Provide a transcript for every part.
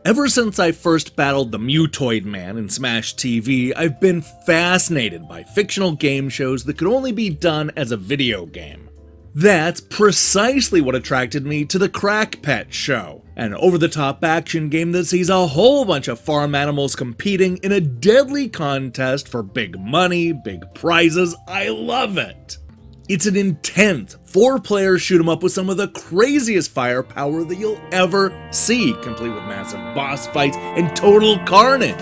Ever since I first battled the Mutoid Man in Smash TV, I've been fascinated by fictional game shows that could only be done as a video game. That's precisely what attracted me to the Crack Pet show, an over-the-top action game that sees a whole bunch of farm animals competing in a deadly contest for big money, big prizes. I love it! It's an intense 4-player shoot 'em up with some of the craziest firepower that you'll ever see, complete with massive boss fights and total carnage.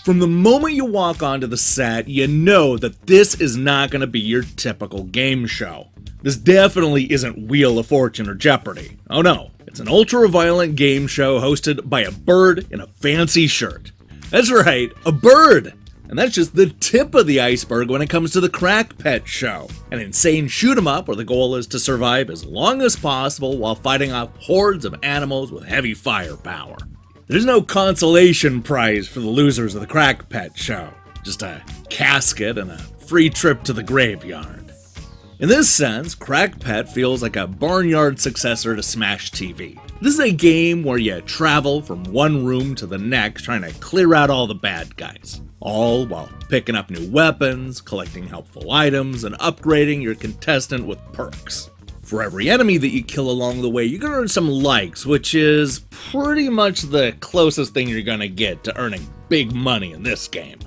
From the moment you walk onto the set, you know that this is not going to be your typical game show. This definitely isn't Wheel of Fortune or Jeopardy! Oh no, it's an ultra-violent game show hosted by a bird in a fancy shirt. That's right, a bird! And that's just the tip of the iceberg when it comes to the Crack Pet show. An insane shoot 'em up where the goal is to survive as long as possible while fighting off hordes of animals with heavy firepower. There's no consolation prize for the losers of the Crack Pet show, just a casket and a free trip to the graveyard. In this sense, Crack Pet feels like a barnyard successor to Smash TV. This is a game where you travel from one room to the next trying to clear out all the bad guys, all while picking up new weapons, collecting helpful items, and upgrading your contestant with perks. For every enemy that you kill along the way, you're gonna earn some likes, which is pretty much the closest thing you're gonna get to earning big money in this game.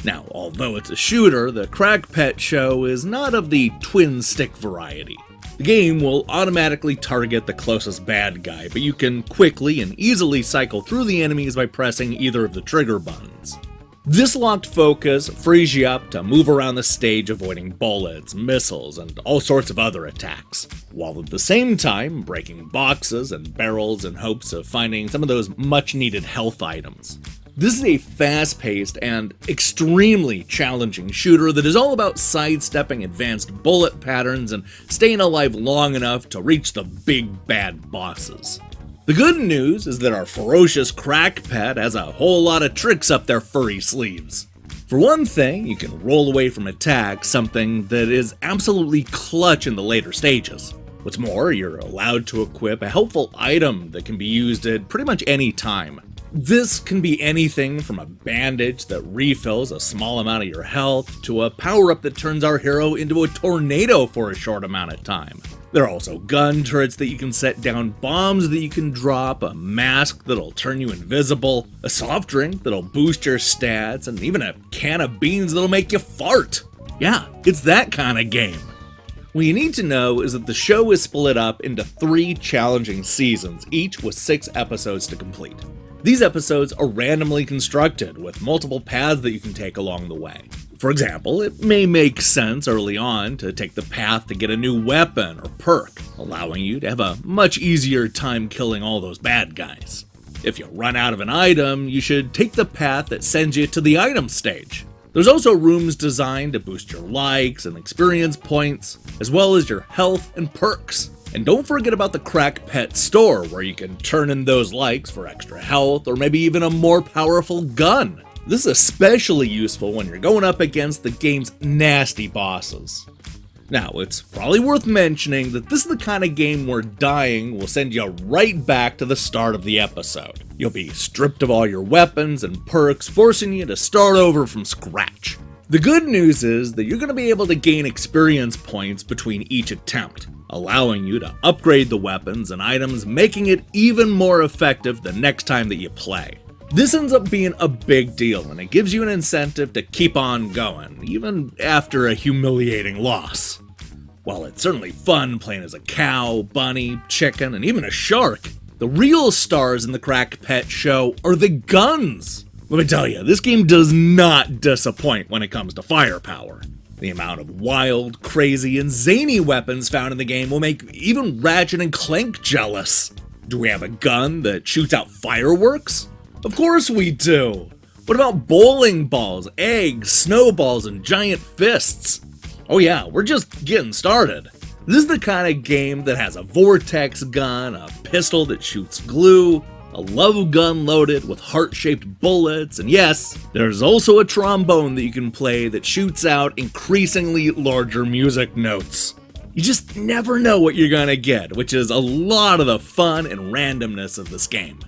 Now, although it's a shooter, the Crack Pet show is not of the twin stick variety. The game will automatically target the closest bad guy, but you can quickly and easily cycle through the enemies by pressing either of the trigger buttons. This locked focus frees you up to move around the stage avoiding bullets, missiles, and all sorts of other attacks, while at the same time breaking boxes and barrels in hopes of finding some of those much-needed health items. This is a fast-paced and extremely challenging shooter that is all about sidestepping advanced bullet patterns and staying alive long enough to reach the big bad bosses. The good news is that our ferocious Crack Pet has a whole lot of tricks up their furry sleeves. For one thing, you can roll away from attacks, something that is absolutely clutch in the later stages. What's more, you're allowed to equip a helpful item that can be used at pretty much any time. This can be anything from a bandage that refills a small amount of your health to a power-up that turns our hero into a tornado for a short amount of time. There are also gun turrets that you can set down, bombs that you can drop, a mask that'll turn you invisible, a soft drink that'll boost your stats, and even a can of beans that'll make you fart. Yeah, it's that kind of game. What you need to know is that the show is split up into 3 challenging seasons, each with 6 episodes to complete. These episodes are randomly constructed, with multiple paths that you can take along the way. For example, it may make sense early on to take the path to get a new weapon or perk, allowing you to have a much easier time killing all those bad guys. If you run out of an item, you should take the path that sends you to the item stage. There's also rooms designed to boost your likes and experience points, as well as your health and perks. And don't forget about the Crack Pet store, where you can turn in those likes for extra health or maybe even a more powerful gun. This is especially useful when you're going up against the game's nasty bosses. Now, it's probably worth mentioning that this is the kind of game where dying will send you right back to the start of the episode. You'll be stripped of all your weapons and perks, forcing you to start over from scratch. The good news is that you're going to be able to gain experience points between each attempt, allowing you to upgrade the weapons and items, making it even more effective the next time that you play. This ends up being a big deal, and it gives you an incentive to keep on going, even after a humiliating loss. While it's certainly fun playing as a cow, bunny, chicken, and even a shark, the real stars in the Crack Pet show are the guns. Let me tell you, this game does not disappoint when it comes to firepower. The amount of wild, crazy, and zany weapons found in the game will make even Ratchet and Clank jealous. Do we have a gun that shoots out fireworks? Of course we do! What about bowling balls, eggs, snowballs, and giant fists? Oh yeah, we're just getting started. This is the kind of game that has a vortex gun, a pistol that shoots glue, a love gun loaded with heart-shaped bullets, and yes, there's also a trombone that you can play that shoots out increasingly larger music notes. You just never know what you're gonna get, which is a lot of the fun and randomness of this game.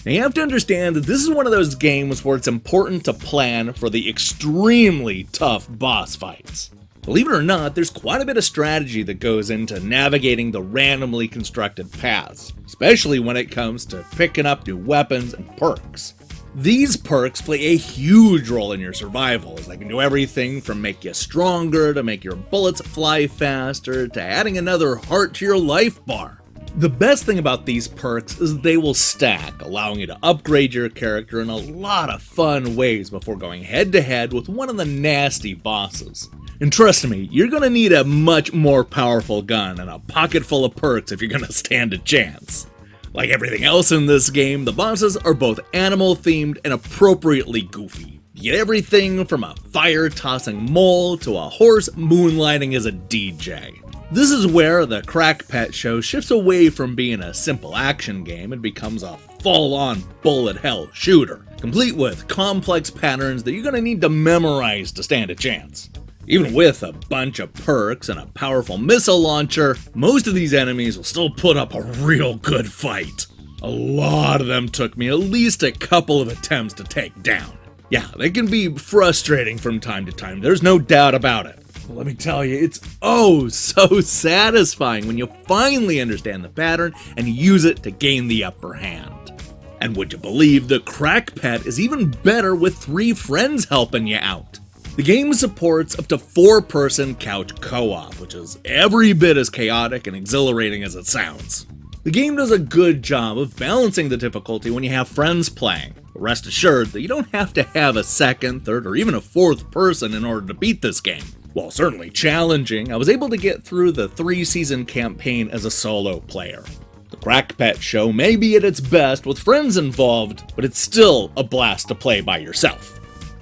Now you have to understand that this is one of those games where it's important to plan for the extremely tough boss fights. Believe it or not, there's quite a bit of strategy that goes into navigating the randomly constructed paths, especially when it comes to picking up new weapons and perks. These perks play a huge role in your survival, as they can do everything from make you stronger, to make your bullets fly faster, to adding another heart to your life bar. The best thing about these perks is they will stack, allowing you to upgrade your character in a lot of fun ways before going head to head with one of the nasty bosses. And trust me, you're gonna need a much more powerful gun and a pocket full of perks if you're gonna stand a chance. Like everything else in this game, the bosses are both animal-themed and appropriately goofy. You get everything from a fire-tossing mole to a horse moonlighting as a DJ. This is where the Crack Pet Show shifts away from being a simple action game and becomes a full-on bullet hell shooter, complete with complex patterns that you're gonna need to memorize to stand a chance. Even with a bunch of perks and a powerful missile launcher, most of these enemies will still put up a real good fight. A lot of them took me at least a couple of attempts to take down. Yeah, they can be frustrating from time to time, there's no doubt about it. But let me tell you, it's oh so satisfying when you finally understand the pattern and use it to gain the upper hand. And would you believe the Crack Pet is even better with 3 friends helping you out? The game supports up to 4-person couch co-op, which is every bit as chaotic and exhilarating as it sounds. The game does a good job of balancing the difficulty when you have friends playing, but rest assured that you don't have to have a 2nd, 3rd, or even a 4th person in order to beat this game. While certainly challenging, I was able to get through the 3-season campaign as a solo player. The Crack Pet Show may be at its best with friends involved, but it's still a blast to play by yourself.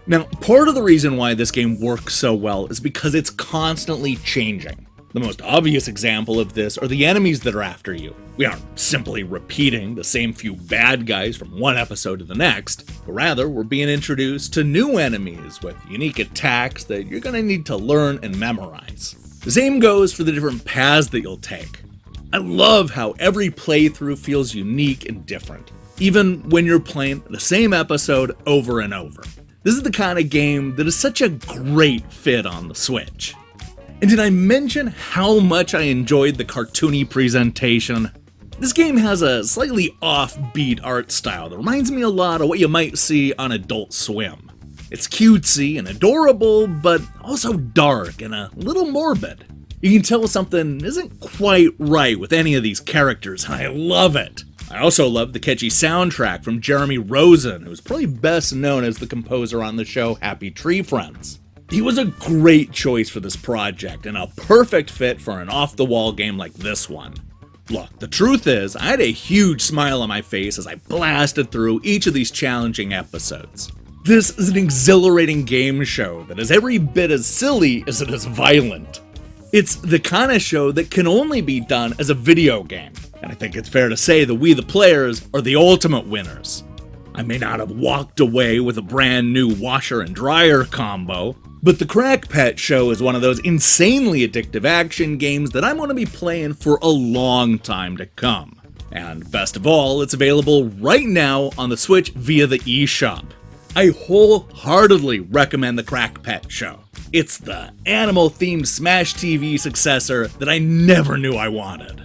Now, part of the reason why this game works so well is because it's constantly changing. The most obvious example of this are the enemies that are after you. We aren't simply repeating the same few bad guys from one episode to the next, but rather we're being introduced to new enemies with unique attacks that you're going to need to learn and memorize. The same goes for the different paths that you'll take. I love how every playthrough feels unique and different, even when you're playing the same episode over and over. This is the kind of game that is such a great fit on the Switch. And did I mention how much I enjoyed the cartoony presentation? This game has a slightly offbeat art style that reminds me a lot of what you might see on Adult Swim. It's cutesy and adorable, but also dark and a little morbid. You can tell something isn't quite right with any of these characters, and I love it. I also love the catchy soundtrack from Jeremy Rosen, who's probably best known as the composer on the show Happy Tree Friends. He was a great choice for this project, and a perfect fit for an off-the-wall game like this one. Look, the truth is, I had a huge smile on my face as I blasted through each of these challenging episodes. This is an exhilarating game show that is every bit as silly as it is violent. It's the kind of show that can only be done as a video game, and I think it's fair to say that we the players are the ultimate winners. I may not have walked away with a brand new washer and dryer combo, but the Crack Pet Show is one of those insanely addictive action games that I'm going to be playing for a long time to come. And best of all, it's available right now on the Switch via the eShop. I wholeheartedly recommend the Crack Pet Show. It's the animal-themed Smash TV successor that I never knew I wanted.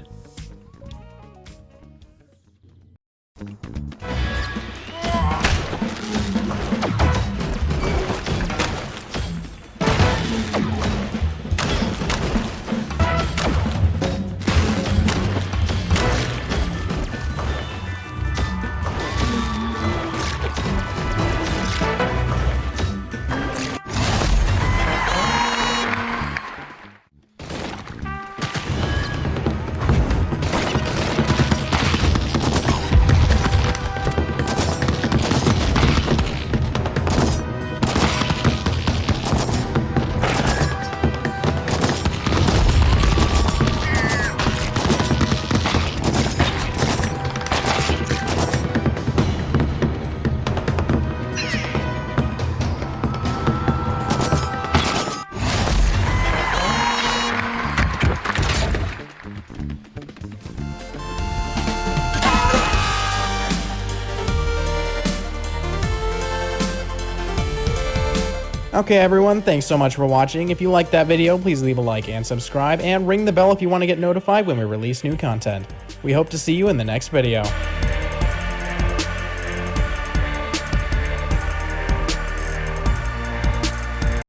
Okay everyone, thanks so much for watching. If you liked that video, please leave a like and subscribe, and ring the bell if you want to get notified when we release new content. We hope to see you in the next video.